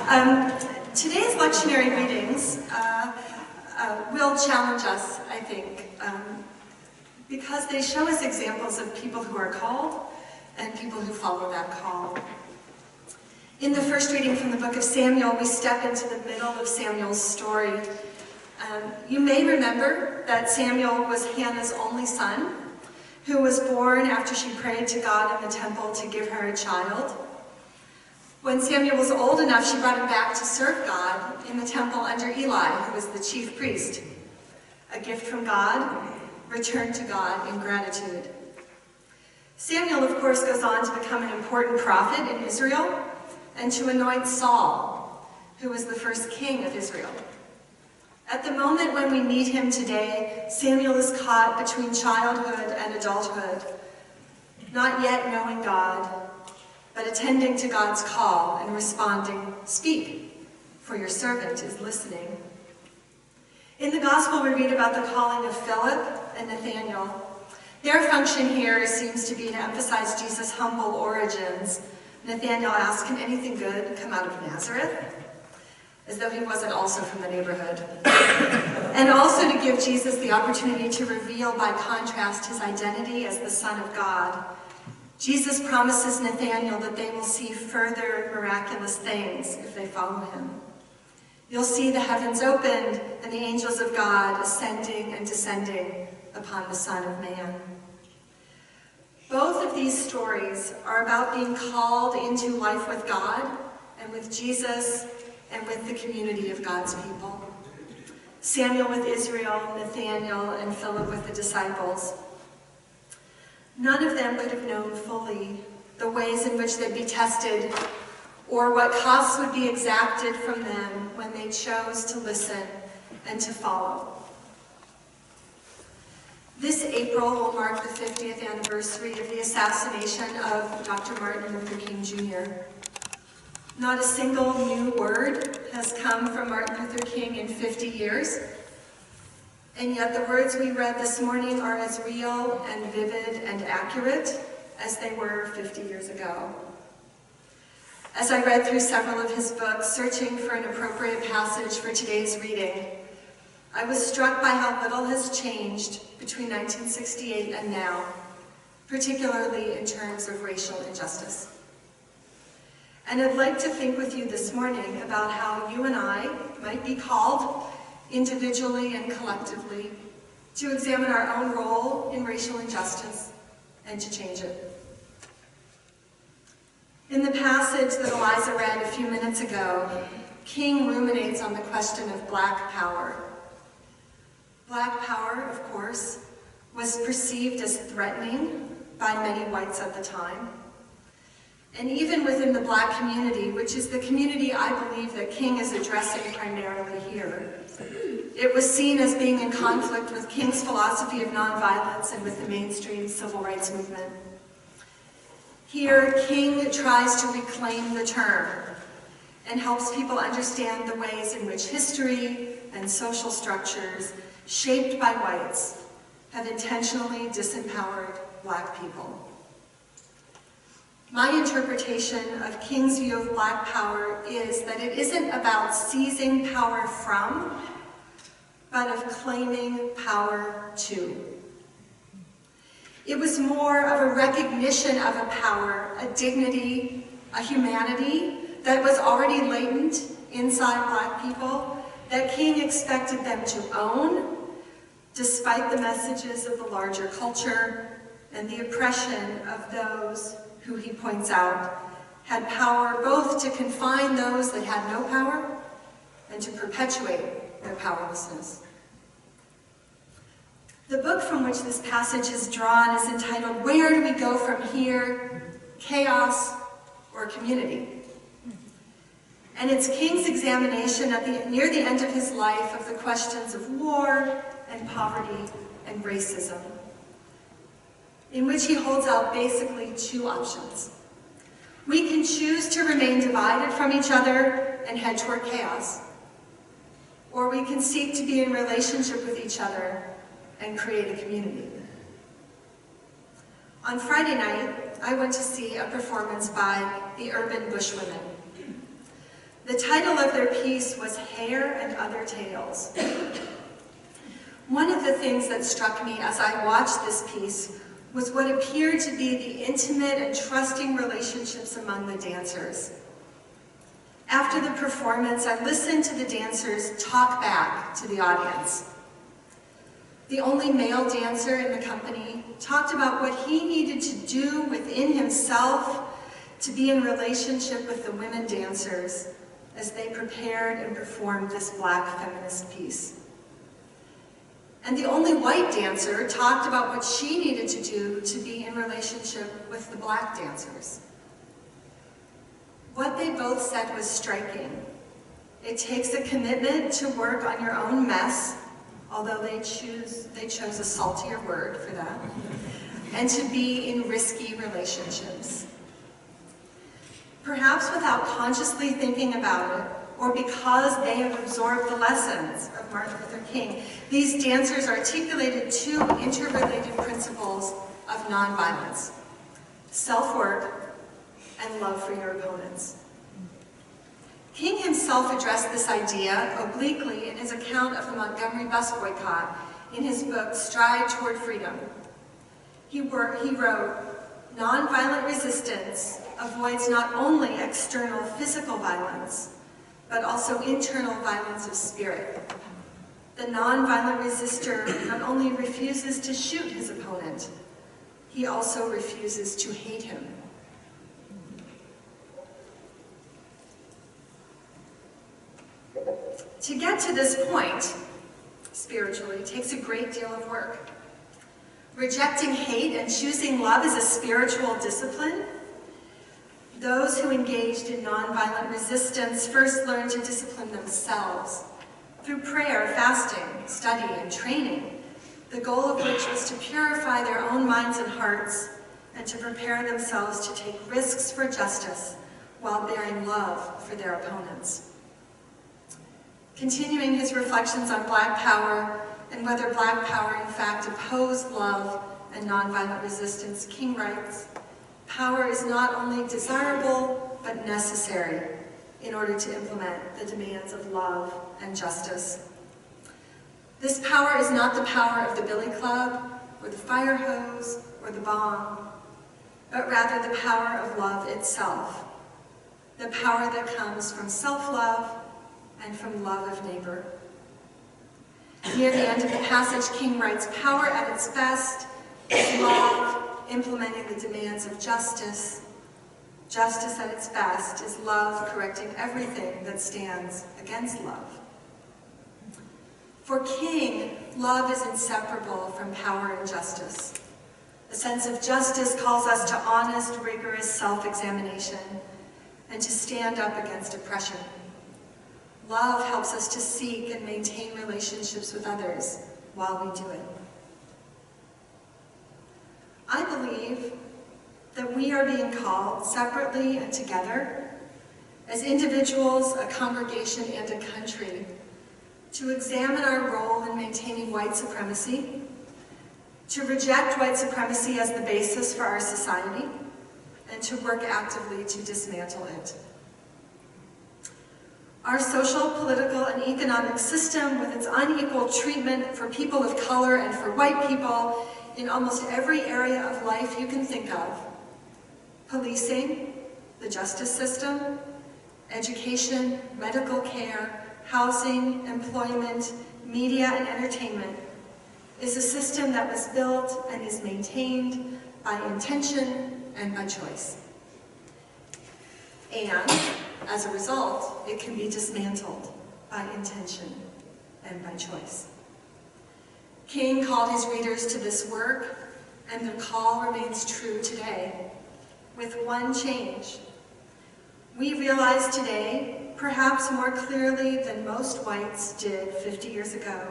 Today's lectionary readings will challenge us, I think, because they show us examples of people who are called and people who follow that call. In the first reading from the book of Samuel, we step into the middle of Samuel's story. You may remember that Samuel was Hannah's only son, who was born after she prayed to God in the temple to give her a child. When Samuel was old enough, she brought him back to serve God in the temple under Eli, who was the chief priest. A gift from God, returned to God in gratitude. Samuel, of course, goes on to become an important prophet in Israel and to anoint Saul, who was the first king of Israel. At the moment when we meet him today, Samuel is caught between childhood and adulthood, not yet knowing God, but attending to God's call and responding, "Speak, for your servant is listening." In the Gospel, we read about the calling of Philip and Nathanael. Their function here seems to be to emphasize Jesus' humble origins. Nathanael asked, "Can anything good come out of Nazareth?" As though he wasn't also from the neighborhood. And also to give Jesus the opportunity to reveal by contrast his identity as the Son of God. Jesus promises Nathanael that they will see further miraculous things if they follow him. You'll see the heavens opened and the angels of God ascending and descending upon the Son of Man. Both of these stories are about being called into life with God and with Jesus and with the community of God's people. Samuel with Israel, Nathanael, and Philip with the disciples. None of them could have known fully the ways in which they'd be tested or what costs would be exacted from them when they chose to listen and to follow. This April will mark the 50th anniversary of the assassination of Dr. Martin Luther King Jr. Not a single new word has come from Martin Luther King in 50 years, and yet the words we read this morning are as real and vivid and accurate as they were 50 years ago. As I read through several of his books, searching for an appropriate passage for today's reading, I was struck by how little has changed between 1968 and now, particularly in terms of racial injustice. And I'd like to think with you this morning about how you and I might be called, individually and collectively, to examine our own role in racial injustice and to change it. In the passage that Eliza read a few minutes ago, King ruminates on the question of Black power. Black power, of course, was perceived as threatening by many whites at the time. And even within the Black community, which is the community I believe that King is addressing primarily here, it was seen as being in conflict with King's philosophy of nonviolence and with the mainstream civil rights movement. Here, King tries to reclaim the term and helps people understand the ways in which history and social structures shaped by whites have intentionally disempowered Black people. My interpretation of King's view of Black power is that it isn't about seizing power from, but of claiming power to. It was more of a recognition of a power, a dignity, a humanity that was already latent inside Black people that King expected them to own, despite the messages of the larger culture and the oppression of those who he points out had power both to confine those that had no power and to perpetuate their powerlessness. The book from which this passage is drawn is entitled, "Where Do We Go From Here? Chaos or Community?" And it's King's examination near the end of his life of the questions of war and poverty and racism, in which he holds out basically two options. We can choose to remain divided from each other and head toward chaos, or we can seek to be in relationship with each other and create a community. On Friday night, I went to see a performance by the Urban Bushwomen. The title of their piece was Hair and Other Tales. One of the things that struck me as I watched this piece was what appeared to be the intimate and trusting relationships among the dancers. After the performance, I listened to the dancers talk back to the audience. The only male dancer in the company talked about what he needed to do within himself to be in relationship with the women dancers as they prepared and performed this Black feminist piece. And the only white dancer talked about what she needed to do to be in relationship with the Black dancers. What they both said was striking. It takes a commitment to work on your own mess, although they chose a saltier word for that, and to be in risky relationships. Perhaps without consciously thinking about it, or because they have absorbed the lessons of Martin Luther King, these dancers articulated two interrelated principles of nonviolence: self-work and love for your opponents. King himself addressed this idea obliquely in his account of the Montgomery bus boycott in his book, Stride Toward Freedom. He wrote, "Nonviolent resistance avoids not only external physical violence, but also internal violence of spirit. The nonviolent resistor not only refuses to shoot his opponent, he also refuses to hate him." To get to this point, spiritually, takes a great deal of work. Rejecting hate and choosing love is a spiritual discipline. Those who engaged in nonviolent resistance first learned to discipline themselves through prayer, fasting, study, and training, the goal of which was to purify their own minds and hearts and to prepare themselves to take risks for justice while bearing love for their opponents. Continuing his reflections on Black power and whether Black power in fact opposed love and nonviolent resistance, King writes, "Power is not only desirable, but necessary in order to implement the demands of love and justice. This power is not the power of the billy club, or the fire hose, or the bomb, but rather the power of love itself, the power that comes from self-love and from love of neighbor." Near the end of the passage, King writes, "Power at its best is love implementing the demands of justice. Justice at its best is love correcting everything that stands against love." For King, love is inseparable from power and justice. A sense of justice calls us to honest, rigorous self-examination and to stand up against oppression. Love helps us to seek and maintain relationships with others while we do it. I believe that we are being called separately and together, as individuals, a congregation, and a country, to examine our role in maintaining white supremacy, to reject white supremacy as the basis for our society, and to work actively to dismantle it. Our social, political, and economic system, with its unequal treatment for people of color and for white people in almost every area of life you can think of, policing, the justice system, education, medical care, housing, employment, media, and entertainment, is a system that was built and is maintained by intention and by choice. And, as a result, it can be dismantled by intention and by choice. King called his readers to this work, and the call remains true today, with one change. We realize today, perhaps more clearly than most whites did 50 years ago,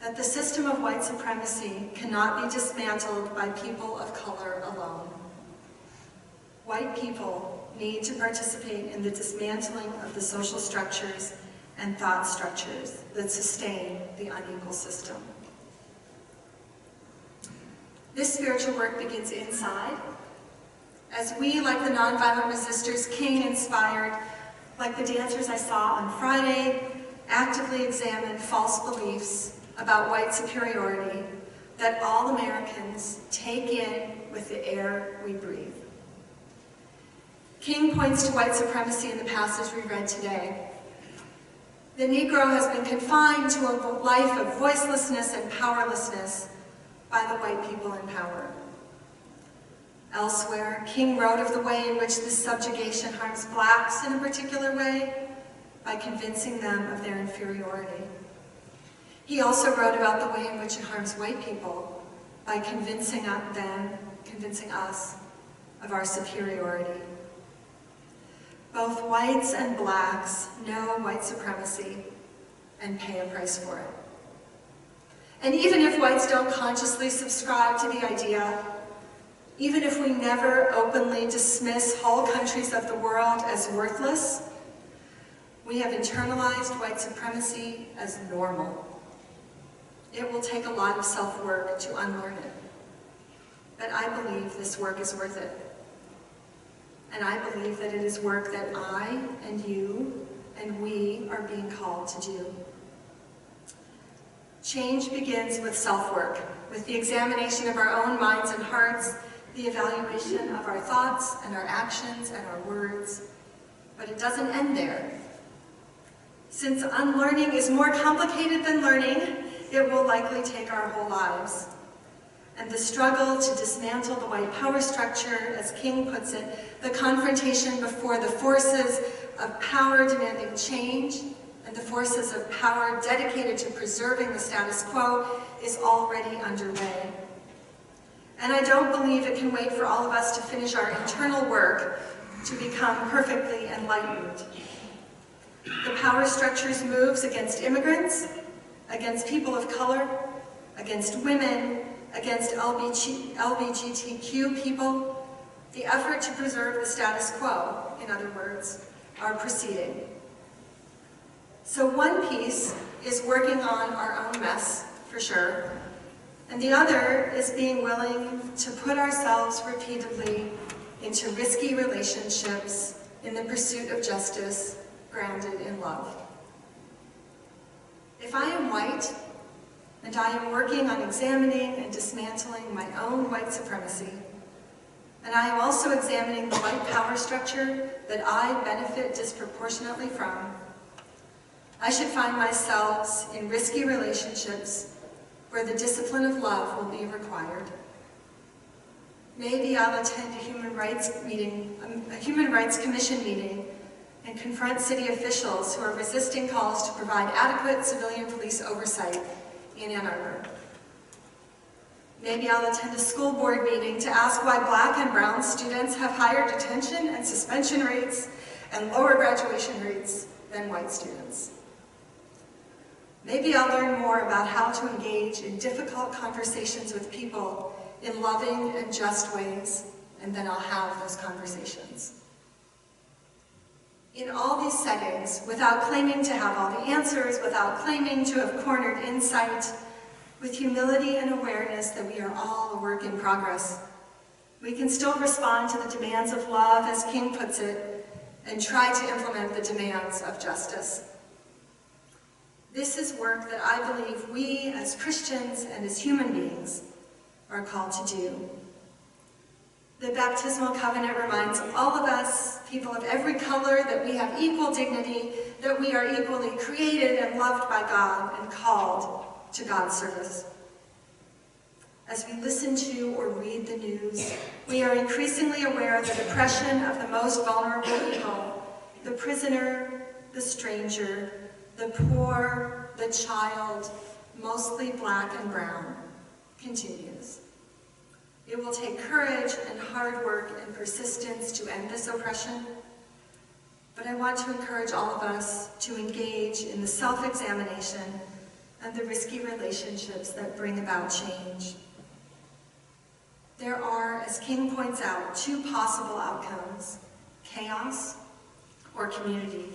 that the system of white supremacy cannot be dismantled by people of color alone. White people need to participate in the dismantling of the social structures and thought structures that sustain the unequal system. This spiritual work begins inside, as we, like the nonviolent resistors King inspired, like the dancers I saw on Friday, actively examine false beliefs about white superiority that all Americans take in with the air we breathe. King points to white supremacy in the passage we read today. The Negro has been confined to a life of voicelessness and powerlessness by the white people in power. Elsewhere, King wrote of the way in which this subjugation harms blacks in a particular way by convincing them of their inferiority. He also wrote about the way in which it harms white people by convincing us of our superiority. Both whites and blacks know white supremacy and pay a price for it. And even if whites don't consciously subscribe to the idea, even if we never openly dismiss whole countries of the world as worthless, we have internalized white supremacy as normal. It will take a lot of self-work to unlearn it. But I believe this work is worth it. And I believe that it is work that I and you and we are being called to do. Change begins with self-work, with the examination of our own minds and hearts, the evaluation of our thoughts and our actions and our words. But it doesn't end there. Since unlearning is more complicated than learning, it will likely take our whole lives. And the struggle to dismantle the white power structure, as King puts it, the confrontation before the forces of power demanding change and the forces of power dedicated to preserving the status quo is already underway. And I don't believe it can wait for all of us to finish our internal work to become perfectly enlightened. The power structure's moves against immigrants, against people of color, against women, against LGBTQ people, the effort to preserve the status quo, in other words, are proceeding. So one piece is working on our own mess, for sure, and the other is being willing to put ourselves repeatedly into risky relationships in the pursuit of justice grounded in love. If I am white, and I am working on examining and dismantling my own white supremacy, and I am also examining the white power structure that I benefit disproportionately from, I should find myself in risky relationships where the discipline of love will be required. Maybe I'll attend a Human Rights Commission meeting and confront city officials who are resisting calls to provide adequate civilian police oversight in Ann Arbor. Maybe I'll attend a school board meeting to ask why black and brown students have higher detention and suspension rates and lower graduation rates than white students. Maybe I'll learn more about how to engage in difficult conversations with people in loving and just ways, and then I'll have those conversations. In all these settings, without claiming to have all the answers, without claiming to have cornered insight, with humility and awareness that we are all a work in progress, we can still respond to the demands of love, as King puts it, and try to implement the demands of justice. This is work that I believe we, as Christians and as human beings, are called to do. The baptismal covenant reminds all of us, people of every color, that we have equal dignity, that we are equally created and loved by God and called to God's service. As we listen to or read the news, we are increasingly aware of the oppression of the most vulnerable people, the prisoner, the stranger, the poor, the child, mostly black and brown, continues. It will take courage and hard work and persistence to end this oppression, but I want to encourage all of us to engage in the self-examination and the risky relationships that bring about change. There are, as King points out, two possible outcomes: chaos or community.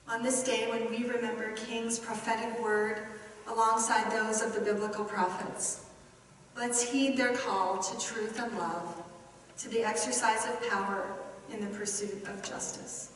On this day, when we remember King's prophetic word alongside those of the biblical prophets, let's heed their call to truth and love, to the exercise of power in the pursuit of justice.